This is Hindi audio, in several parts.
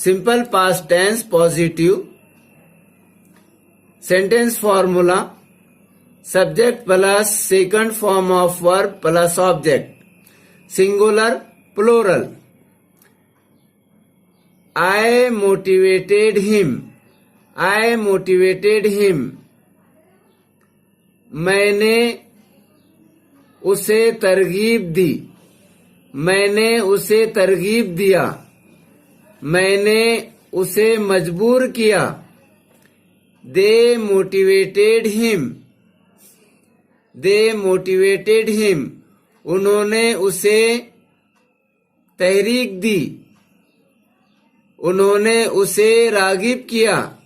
Simple past tense positive, sentence formula, subject plus second form of verb plus object, singular plural. I motivated him. I motivated him. मैंने उसे तरगीब दी। मैंने उसे तरगीब दिया। मैंने उसे मजबूर किया। They motivated him. They motivated him. उन्होंने उसे तहरीक दी। उन्होंने उसे रागिब किया।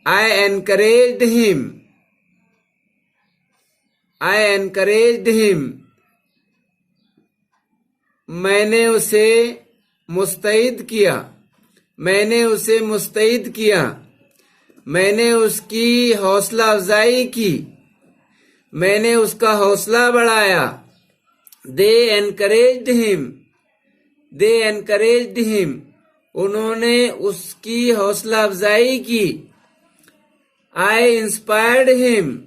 I encouraged him. I encouraged him. मैंने उसे मुस्तैद किया। मैंने उसे मुस्तैद किया। मैंने उसकी हौसला अफजाई की। मैंने उसका हौसला बढ़ाया। They encouraged him. They encouraged him. उन्होंने उसकी हौसला अफजाई की। I inspired him.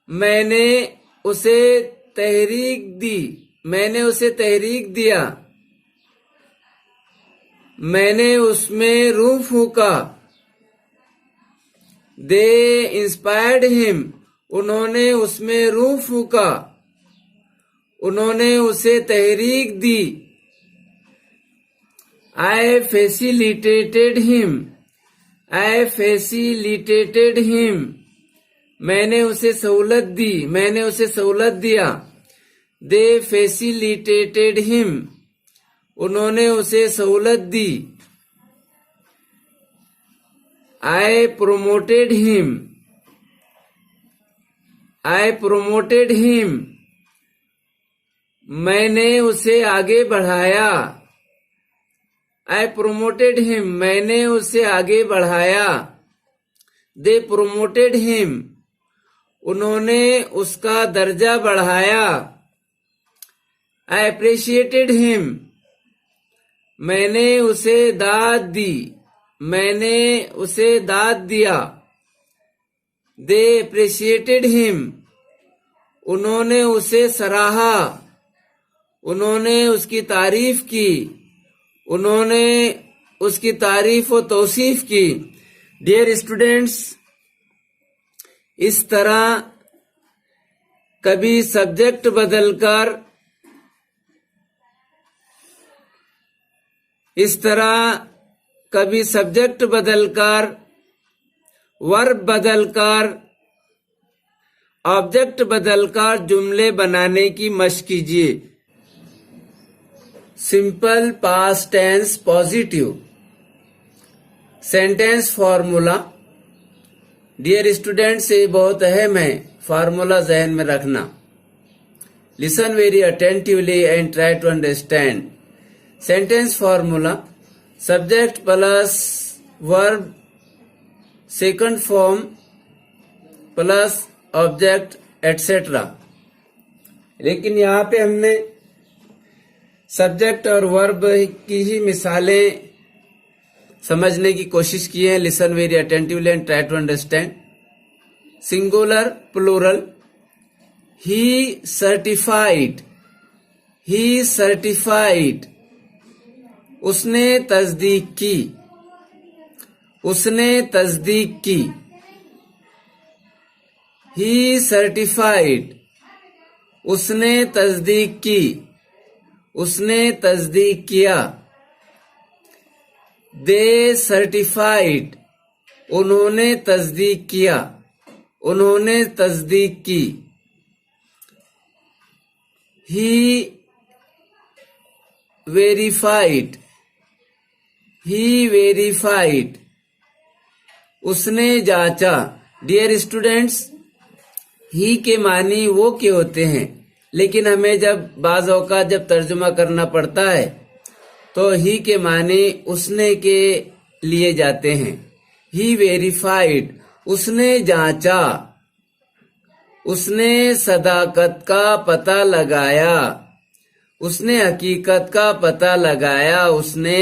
मैंने उसे तहरीक दी। मैंने उसे तहरीक दिया। मैंने उसमें रूह फूंका। They inspired him. उन्होंने उसमें रूह फूंका। उन्होंने उसे तहरीक दी। I facilitated him. I facilitated him. मैंने उसे सहूलत दी। मैंने उसे सहूलत दिया। They facilitated him. उन्होंने उसे सहूलत दी। I promoted him. I promoted him. मैंने उसे आगे बढ़ाया। I promoted him. मैंने उसे आगे बढ़ाया। They promoted him. उन्होंने उसका दर्जा बढ़ाया। I appreciated him. मैंने उसे दाद दी। मैंने उसे दाद दिया। They appreciated him. उन्होंने उसे सराहा। उन्होंने उसकी तारीफ की। उन्होंने उसकी तारीफ और तौसीफ की। डियर स्टूडेंट्स, इस तरह कभी सब्जेक्ट बदलकर, कभी सब्जेक्ट बदलकर, वर्ब बदलकर, ऑब्जेक्ट बदलकर जुमले बनाने की मशक कीजिए। Simple past tense positive, sentence formula. Dear students, ये बहुत अहम है, फार्मूला जहन में रखना। Listen very attentively and try to understand. Sentence formula, subject plus verb second form plus object etcetera. लेकिन यहाँ पे हमने सब्जेक्ट और वर्ब की ही मिसालें समझने की कोशिश की है। Listen very attentively and try to understand. Singular plural, he certified. He certified. उसने तस्दीक की। उसने तस्दीक की। He certified. उसने तस्दीक की। उसने तस्दीक किया। They certified. उन्होंने तस्दीक किया। उन्होंने तस्दीक की। He verified. He verified. उसने जांचा। डियर स्टूडेंट्स, ही के मानी वो के होते हैं, लेकिन हमें जब बाज़ औक़ात जब तर्जुमा करना पड़ता है तो ही के मानी उसने के लिए जाते हैं। ही वेरीफाइड। उसने जांचा। उसने सदाकत का पता लगाया। उसने हकीकत का पता लगाया, उसने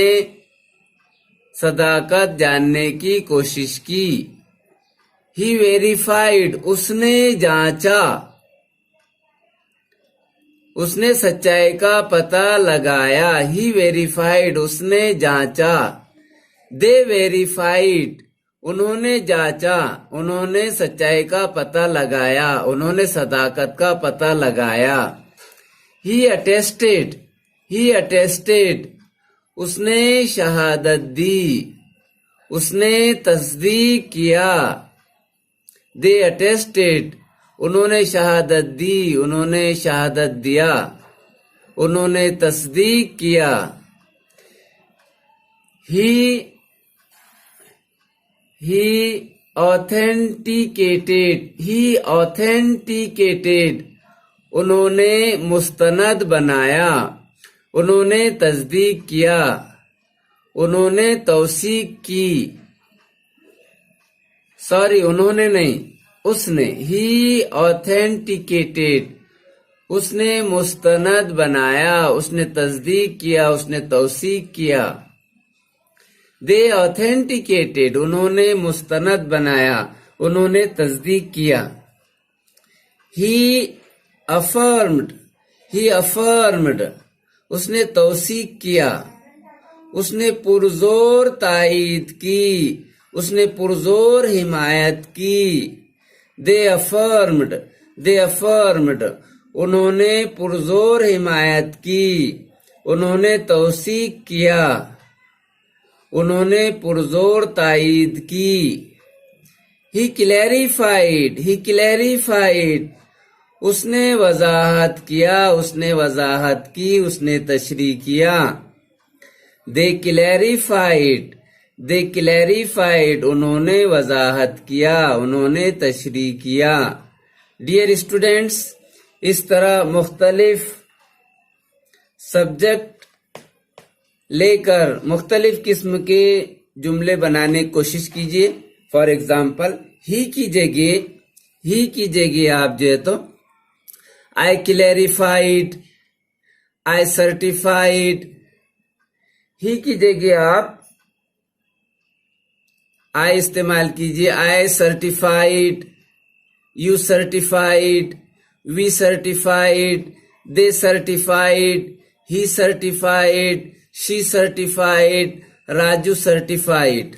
सदाकत जानने की कोशिश की। ही वेरीफाइड, उसने जांचा, उसने सच्चाई का पता लगाया। ही वेरीफाइड, उसने जांचा। दे वेरीफाइड, उन्होंने जांचा, उन्होंने सच्चाई का पता लगाया, उन्होंने सदाकत का पता लगाया। ही अटेस्टेड, ही अटेस्टेड, उसने शहादत दी, उसने तस्दीक किया। दे अटेस्टेड, उन्होंने शहादत दी, उन्होंने शहादत दिया, उन्होंने तस्दीक किया। ही ऑथेंटिकेटेड, ही ऑथेंटिकेटेड, उन्होंने मुस्तनद बनाया, उन्होंने तस्दीक किया, उन्होंने तौसीक की। सॉरी, उन्होंने नहीं, उसने। ही ऑथेंटिकेटेड, उसने मुस्तनद बनाया, उसने तस्दीक किया, उसने तौसीक किया। दे ऑथेंटिकेटेड, उन्होंने मुस्तनद बनाया, उन्होंने तस्दीक किया। ही अफर्म्ड, ही अफर्म्ड, उसने तौसीक किया, उसने पुरजोर तायीद की, उसने पुरजोर हिमायत की। दे अफर्म्ड, दे अफर्म्ड, उन्होंने पुरजोर हिमायत की, उन्होंने तौसीक किया, उन्होंने पुरजोर तायीद की। ही क्लैरिफाइड, ही क्लैरिफाइड, उसने वजाहत किया, उसने वजाहत की, उसने तशरीह किया। दे क्लैरिफाइड, दे क्लैरिफाइड, उन्होंने वजाहत किया, उन्होंने तशरीह किया। डियर स्टूडेंट्स, इस तरह मुख्तलिफ सब्जेक्ट लेकर मुख्तलिफ किस्म के जुमले बनाने की कोशिश कीजिए। फॉर एग्जाम्पल, ही की जगह आप जो है तो आई क्लैरिफाइड, आई सर्टिफाइड। ही की जगह आप आई इस्तेमाल कीजिए। I certified, you certified, we certified, they certified, he certified, she certified, Raju certified.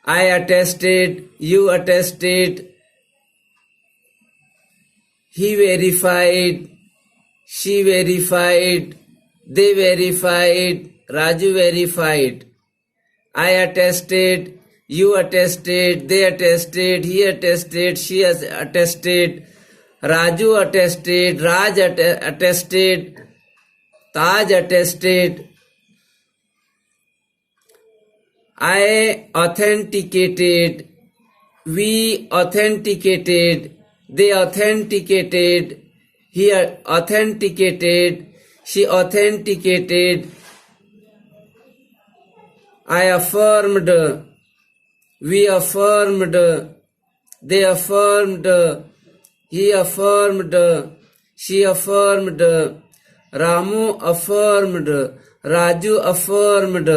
I attested, you attested, he verified, she verified, they verified, Raju verified. I attested, you attested, they attested, he attested, she has attested, Raju attested, Raj attested, Taj attested. I authenticated, we authenticated, they authenticated, he authenticated, she authenticated. I affirmed, we affirmed, they affirmed, he affirmed, she affirmed, Ramu affirmed, Raju affirmed.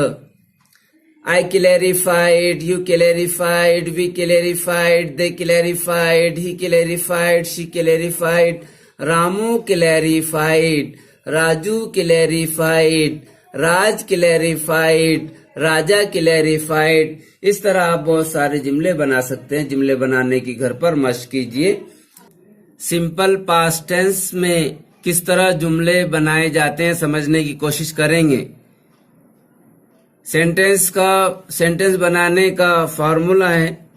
I clarified, you clarified, we clarified, they clarified, he clarified, she clarified, Ramu clarified, Raju clarified, Raj clarified, Raja clarified. इस तरह आप बहुत सारे जुमले बना सकते हैं। जुमले बनाने की घर पर मश्क कीजिए। सिंपल पास्ट टेंस में किस तरह जुमले बनाए जाते हैं समझने की कोशिश करेंगे। सेंटेंस बनाने का फॉर्मूला है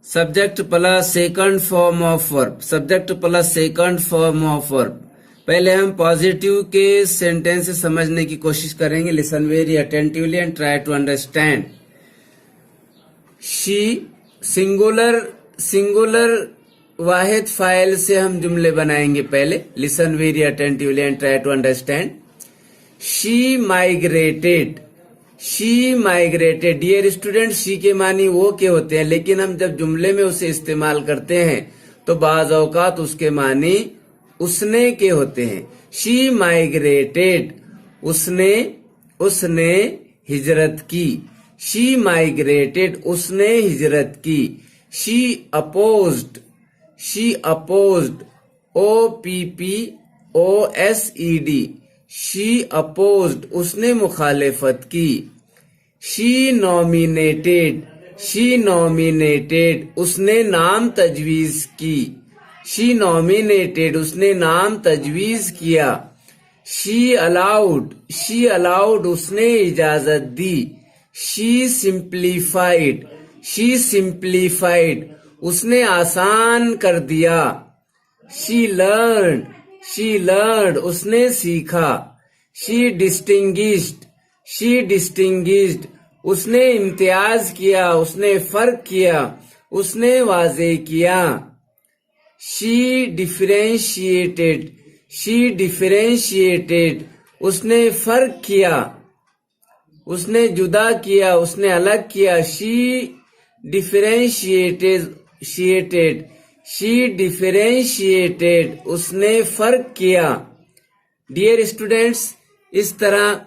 subject plus second form of verb, subject plus second form of verb. पहले हम पॉजिटिव के सेंटेंस से समझने की कोशिश करेंगे। Listen very attentively and try to understand. She singular वाहिद फाइल से हम जुमले बनाएंगे। पहले listen very attentively and try to understand. She migrated, she migrated. Dear student, she के मानी वो के होते हैं, लेकिन हम जब जुमले में उसे इस्तेमाल करते हैं तो बाज औकात उसके मानी उसने के होते हैं। शी माइग्रेटेड, उसने हिजरत की। शी माइग्रेटेड, उसने हिजरत की। She opposed, OPPOSED, she opposed, उसने मुखालिफत की। शी नॉमिनेटेड, उसने नाम तजवीज की। शी नॉमिनेटेड, उसने नाम तजवीज किया। शी अलाउड, उसने इजाजत दी। शी सिंप्लीफाइड, उसने आसान कर दिया। शी लर्नड, उसने सीखा। शी डिस्टिंग्विश्ड, उसने इम्तियाज किया, उसने फर्क किया, उसने वाज़े किया। शी डिफरेंशिएटेड, उसने फर्क किया, उसने जुदा किया, उसने अलग किया। शी डिफरेंशिएटेड, उसने फर्क किया। डियर स्टूडेंट्स, इस तरह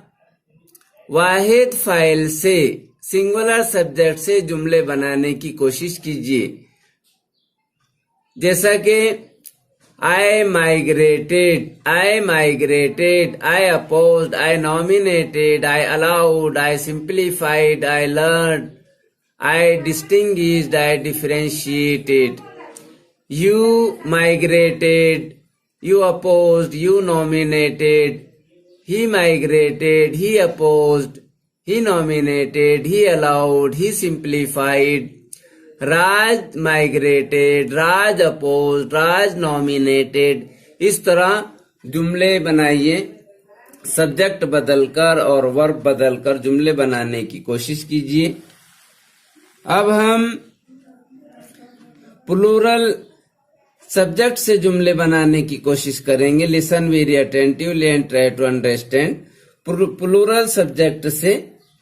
वाहिद फाइल से, सिंगुलर सब्जेक्ट से जुमले बनाने की कोशिश कीजिए। जैसा कि I migrated, I opposed, I nominated, I allowed, I simplified, I learned, I distinguished, I differentiated. You migrated, you opposed, you nominated. He migrated, he opposed, he nominated, he allowed, he simplified. Raj migrated, Raj opposed, Raj nominated. इस तरह जुमले बनाइए, सब्जेक्ट बदलकर और वर्ब बदलकर जुमले बनाने की कोशिश कीजिए। अब हम प्लूरल सब्जेक्ट से जुमले बनाने की कोशिश करेंगे। Listen very attentively and try to understand.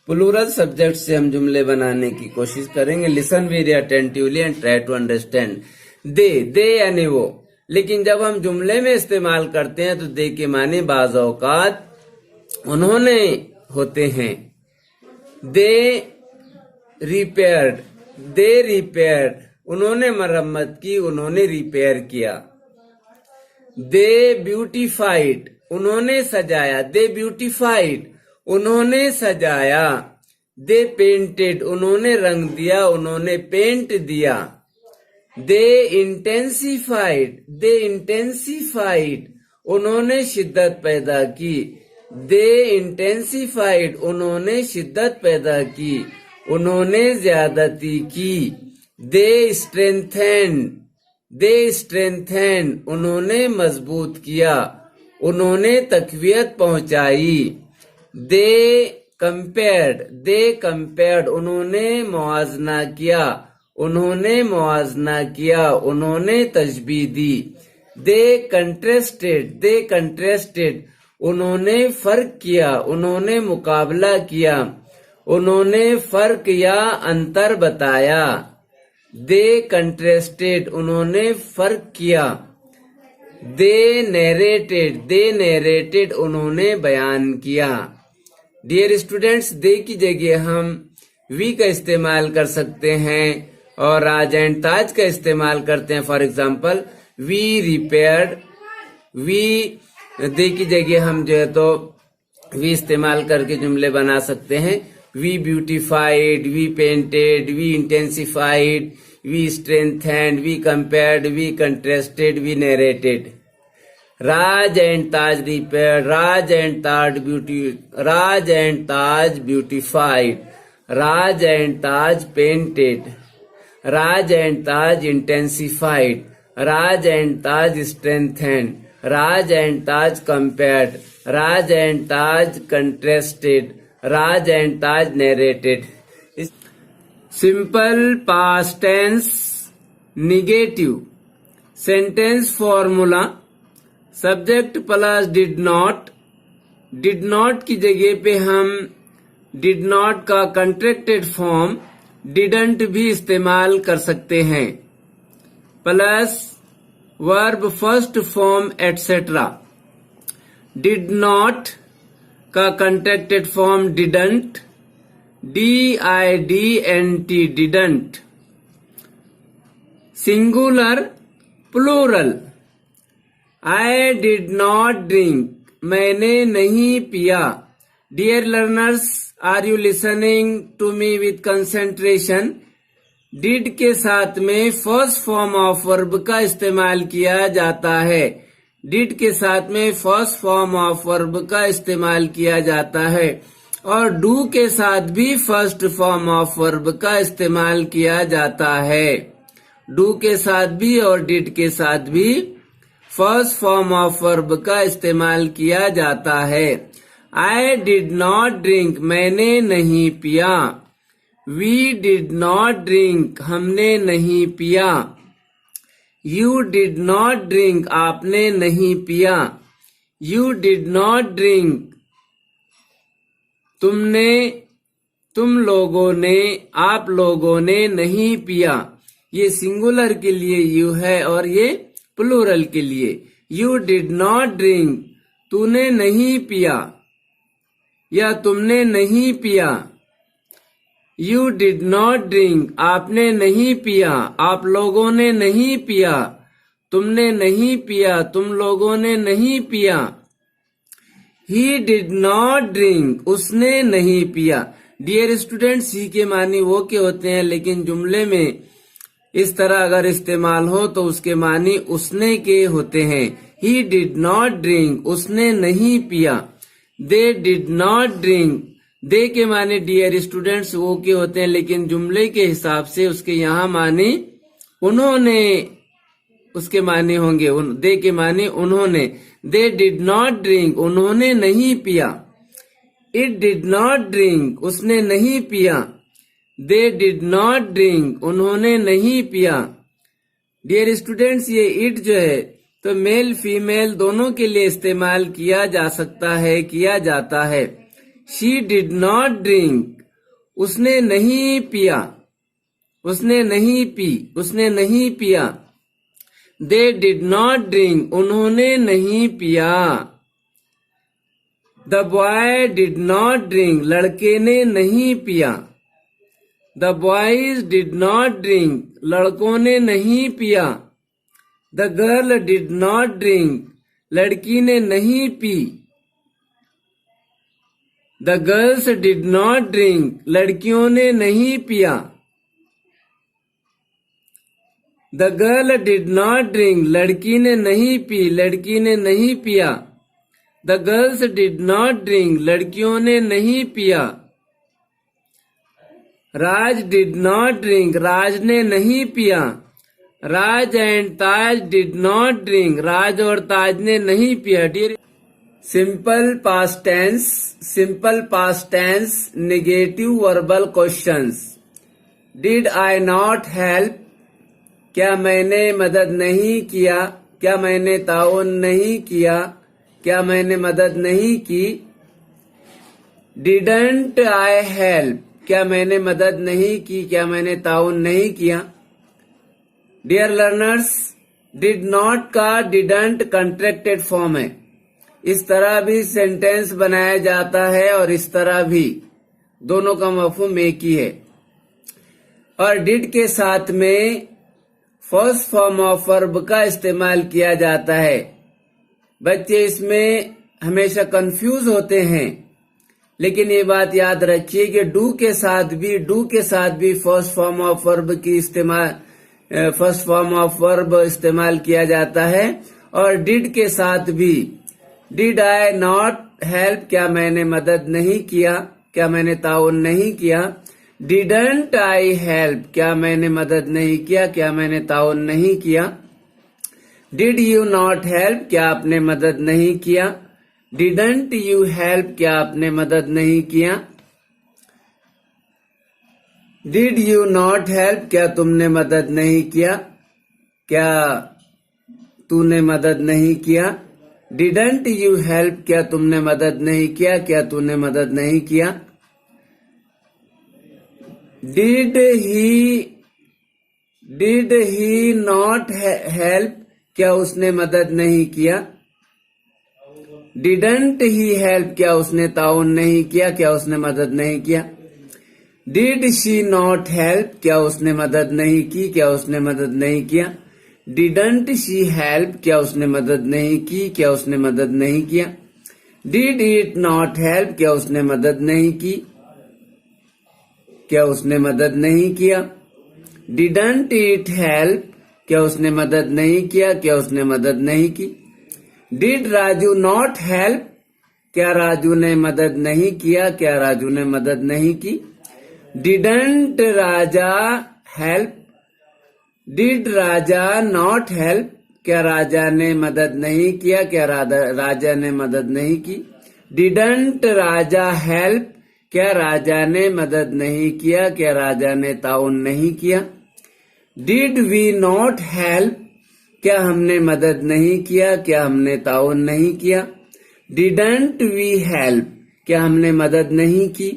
Plural subject से हम जुमले बनाने की कोशिश करेंगे। Listen very attentively and try to understand. They यानी वो, लेकिन जब हम जुमले में इस्तेमाल करते हैं तो दे के माने बाज़ औक़ात उन्होंने होते हैं। दे रिपेयर्ड, उन्होंने मरम्मत की, उन्होंने रिपेयर किया। दे ब्यूटीफाइड, उन्होंने सजाया। दे ब्यूटीफाइड, उन्होंने सजाया। दे पेंटेड, उन्होंने रंग दिया, उन्होंने पेंट दिया। दे इंटेंसिफाइड, उन्होंने शिद्दत पैदा की। दे इंटेंसिफाइड, उन्होंने शिद्दत पैदा की, उन्होंने ज्यादती की। दे स्ट्रेंथेंड, उन्होंने मजबूत किया, उन्होंने तकवीयत पहुंचाई। दे कंपेयर्ड, उन्होंने मुआजना किया, उन्होंने तशबीह दी। दे कंट्रेस्टेड, उन्होंने फर्क किया, उन्होंने मुकाबला किया, उन्होंने फर्क या अंतर बताया। दे कंट्रेस्टेड, उन्होंने फर्क किया। दे नरेटेड, उन्होंने बयान किया। डियर स्टूडेंट्स, दे की जगह हम वी का इस्तेमाल कर सकते हैं और आज एंड ताज का इस्तेमाल करते हैं। फॉर एग्जाम्पल, वी रिपेयर्ड, दे की जगह हम जो है तो वी इस्तेमाल करके जुमले बना सकते हैं। We beautified, we painted, we intensified, we strengthened, we compared, we contrasted, we narrated. Raj and Taj repaired, Raj and Taj beautified, Raj and Taj painted, Raj and Taj intensified, Raj and Taj strengthened, Raj and Taj compared, Raj and Taj contrasted, Raj and Taj narrated. Simple past tense negative sentence formula, subject plus did not की जगह पे हम डिड नॉट का कंट्रैक्टेड फॉर्म डिडंट भी इस्तेमाल कर सकते हैं। Plus verb first form etcetera. Did not का contracted form didn't, DIDNT didn't. Singular plural, I did not drink, मैंने नहीं पिया। Dear learners, are you listening to me with concentration? Did के साथ में फर्स्ट फॉर्म ऑफ वर्ब का इस्तेमाल किया जाता है। डिड के साथ में फर्स्ट फॉर्म ऑफ वर्ब का इस्तेमाल किया जाता है और डू के साथ भी फर्स्ट फॉर्म ऑफ वर्ब का इस्तेमाल किया जाता है। डू के साथ भी और डिड के साथ भी फर्स्ट फॉर्म ऑफ वर्ब का इस्तेमाल किया जाता है। I did not drink, मैंने नहीं पिया। We did not drink, हमने नहीं पिया। You did not drink, आपने नहीं पिया। You did not drink, तुमने, तुम लोगों ने, आप लोगों ने नहीं पिया। ये सिंगुलर के लिए यू है और ये प्लूरल के लिए। You did not drink, तूने नहीं पिया या तुमने नहीं पिया। You did not drink, आपने नहीं पिया, आप लोगों ने नहीं पिया। तुमने नहीं पिया, तुम लोगों ने नहीं पिया। He did not drink, उसने नहीं पिया। डियर स्टूडेंट्स, ही के मानी वो के होते हैं, लेकिन जुमले में इस तरह अगर इस्तेमाल हो तो उसके मानी उसने के होते हैं। He did not drink, उसने नहीं पिया। They did not drink, दे के माने डियर स्टूडेंट्स वो के होते हैं, लेकिन जुमले के हिसाब से उसके यहाँ माने उन्होंने उसके माने होंगे। दे के माने उन्होंने। दे डिड नॉट ड्रिंक, उन्होंने नहीं पिया। इट डिड नॉट ड्रिंक, उसने नहीं पिया। दे डिड नॉट ड्रिंक, उन्होंने नहीं पिया। डियर स्टूडेंट्स, ये इट जो है तो मेल फीमेल दोनों के लिए इस्तेमाल किया जा सकता है, किया जाता है। She did not drink, उसने नहीं पिया, उसने नहीं पी, उसने नहीं पिया। They did not drink, उन्होंने नहीं पिया। The boy did not drink, लड़के ने नहीं पिया। The boys did not drink, लड़कों ने नहीं पिया। The girl did not drink, लड़की ने नहीं P. The girls did not drink, लड़कियों ने नहीं पिया। The girl did not drink, लड़की ने नहीं पी, लड़की ने नहीं पिया। The girls did not drink, लड़कियों ने नहीं पिया। राज did not drink, राज ने नहीं पिया। Raj and Taj did not drink, Raj और ताज ने नहीं पिया। Dear simple past tense, simple past tense negative verbal questions. Did I not help, क्या मैंने मदद नहीं किया, क्या मैंने ताउन नहीं किया, क्या मैंने मदद नहीं की। डिडंट आई हेल्प, क्या मैंने मदद नहीं की, क्या मैंने ताउन नहीं किया। डियर लर्नर्स, डिड नॉट का डिडंट कंट्रैक्टेड फॉर्म है। इस तरह भी सेंटेंस बनाया जाता है और इस तरह भी, दोनों का मफहूम एक ही है। और डिड के साथ में फर्स्ट फॉर्म ऑफ वर्ब का इस्तेमाल किया जाता है। बच्चे इसमें हमेशा कंफ्यूज होते हैं, लेकिन ये बात याद रखिए कि डू के साथ भी फर्स्ट फॉर्म ऑफ वर्ब की फर्स्ट फॉर्म ऑफ वर्ब इस्तेमाल किया जाता है। और डिड के साथ भी, डिड आई नॉट हेल्प, क्या मैंने मदद नहीं किया, क्या मैंने ताउन नहीं किया। डिडंट आई हेल्प, क्या मैंने मदद नहीं किया, क्या मैंने ताउन नहीं किया। डिड यू नॉट हेल्प, क्या आपने मदद नहीं किया। डिडंट यू हेल्प, क्या आपने मदद नहीं किया। डिड यू नॉट हेल्प, क्या तुमने मदद नहीं किया, क्या तूने मदद नहीं किया। डिडंट यू हेल्प, क्या तुमने मदद नहीं किया, क्या तूने मदद नहीं किया। डिड ही नॉट हेल्प, क्या उसने मदद नहीं किया? डिडंट ही हेल्प, क्या उसने ताउन नहीं किया, क्या उसने मदद नहीं किया? डिड शी नॉट हेल्प, क्या उसने मदद नहीं की, क्या उसने मदद नहीं किया? डिडंट शी हेल्प, क्या उसने मदद नहीं की, क्या उसने मदद नहीं किया? डिड इट नॉट हेल्प, क्या उसने मदद नहीं की, क्या उसने मदद नहीं किया? डिडंट इट हेल्प, क्या उसने मदद नहीं किया, क्या उसने मदद नहीं की? डिड राजू नॉट हेल्प, क्या राजू ने मदद नहीं किया, क्या राजू ने मदद नहीं की? Didn't Raja help, did Raja not help, क्या राजा ने मदद नहीं किया, क्या राजा ने मदद नहीं की? डिडंट राजा हेल्प, क्या राजा ने मदद नहीं किया, क्या राजा ने ताउन नहीं किया? डिड वी नॉट हेल्प, क्या हमने मदद नहीं किया, क्या हमने ताउन नहीं किया? डिडंट वी हेल्प, क्या हमने मदद नहीं की?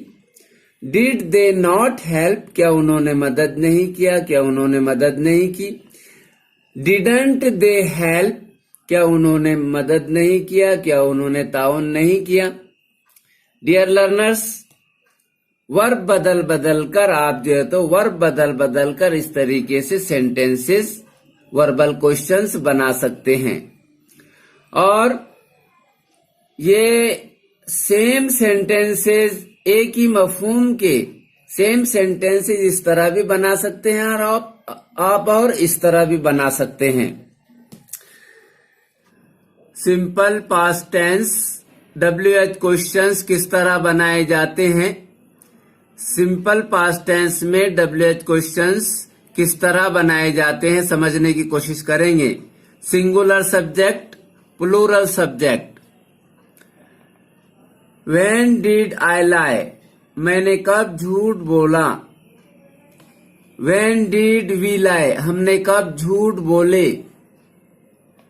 डिड दे नॉट हेल्प, क्या उन्होंने मदद नहीं किया, क्या उन्होंने मदद नहीं की? डिडंट दे हेल्प, क्या उन्होंने मदद नहीं किया, क्या उन्होंने ताउन नहीं किया? डियर लर्नर्स, वर्ब बदल बदल कर आप जो है तो वर्ब बदल बदल कर इस तरीके से सेंटेंसेस, वर्बल क्वेश्चंस बना सकते हैं। और ये सेम सेंटेंसेस, एक ही मफहूम के सेम सेंटेंसेस इस तरह भी बना सकते हैं और आप और इस तरह भी बना सकते हैं। Simple past tense WH questions किस तरह बनाए जाते हैं? सिंपल पास्ट टेंस में WH क्वेश्चंस किस तरह बनाए जाते हैं समझने की कोशिश करेंगे। Singular subject, plural subject. When did I lie? मैंने कब झूठ बोला? When did we lie? हमने कब झूठ बोले,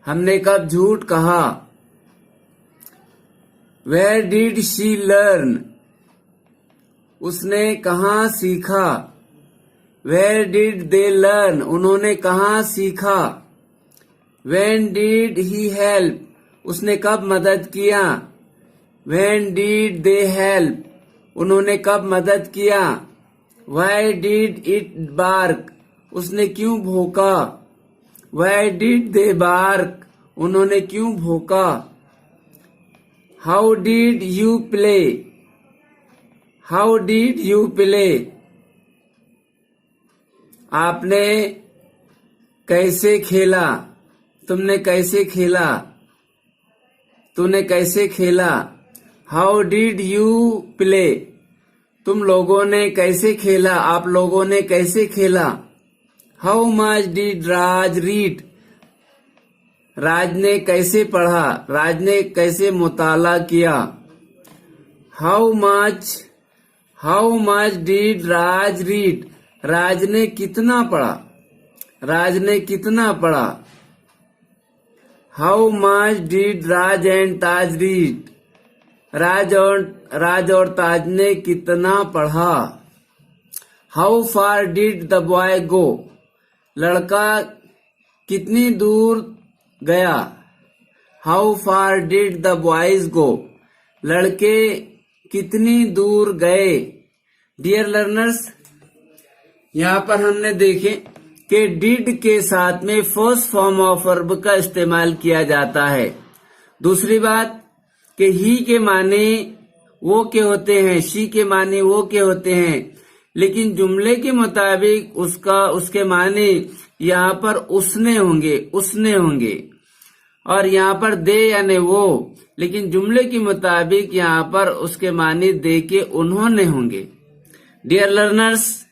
हमने कब झूठ कहा? Where did she learn? उसने कहाँ सीखा? Where did they learn? उन्होंने कहाँ सीखा? When did he help? उसने कब मदद किया? When did they help? उन्होंने कब मदद किया? Why did it bark? उसने क्यों भौंका? Why did they bark? उन्होंने क्यों भौंका? How did you play? How did you play? आपने कैसे खेला? तुमने कैसे खेला? तूने कैसे खेला? How did you play? तुम लोगों ने कैसे खेला? आप लोगों ने कैसे खेला? How much did Raj read? राज ने कैसे पढ़ा? राज ने कैसे मुताला किया? How much did Raj read? राज ने कितना पढ़ा? राज ने कितना पढ़ा? How much did Raj and Taj read? राज और ताज ने कितना पढ़ा? How far did the boy go? लड़का कितनी दूर गया? How far did the boys go? लड़के कितनी दूर गए? डियर लर्नर्स, यहाँ पर हमने देखे कि डिड के साथ में फर्स्ट फॉर्म ऑफ वर्ब का इस्तेमाल किया जाता है। दूसरी बात कि ही के माने वो के होते हैं, शी के माने वो के होते हैं, लेकिन जुमले के मुताबिक उसके माने यहाँ पर उसने होंगे और यहाँ पर दे यानी वो, लेकिन जुमले के मुताबिक यहाँ पर उसके माने दे के उन्होंने होंगे। डियर लर्नर्स,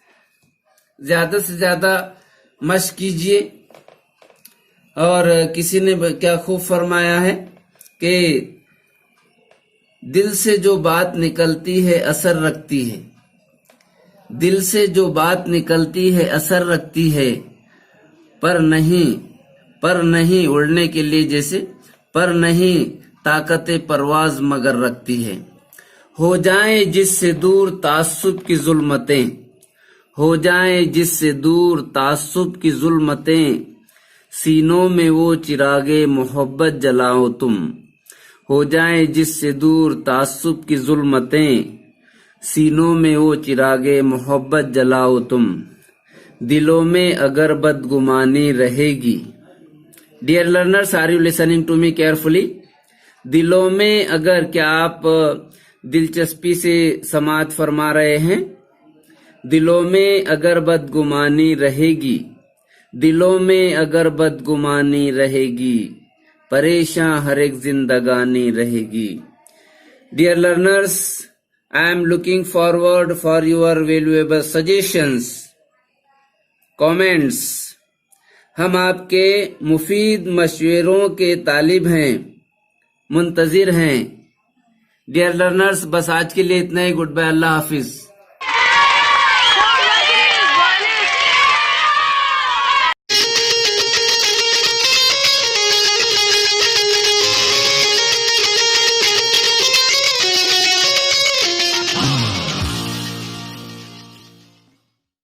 ज्यादा से ज्यादा मश्क कीजिए। और किसी ने क्या खूब फरमाया है कि दिल से जो बात निकलती है असर रखती है, दिल से जो बात निकलती है असर रखती है, पर नहीं उड़ने के लिए जैसे, पर नहीं ताकते परवाज मगर रखती है। हो जाए जिससे दूर तासुब की जुल्मतें, हो जाए जिससे दूर तासुब की जुल्मतें, सीनों में वो चिरागे मोहब्बत जलाओ तुम, हो जाए जिससे दूर तासुब की जुल्मतें। सीनों में वो चिरागे मोहब्बत जलाओ तुम, दिलों में अगर बदगुमानी रहेगी। Dear learners, are you listening to me carefully? दिलों में अगर, क्या आप दिलचस्पी से समाअत फरमा रहे हैं? दिलों में अगर बदगुमानी रहेगी, दिलों में अगर बदगुमानी रहेगी, परेशान हर एक जिंदगानी रहेगी। Dear learners, I am looking forward for your valuable suggestions, comments. हम आपके मुफीद मशवरों के तालिब हैं, मुंतजिर हैं। डियर लर्नर्स, बस आज के लिए इतना ही। गुड बाय, अल्लाह हाफिज।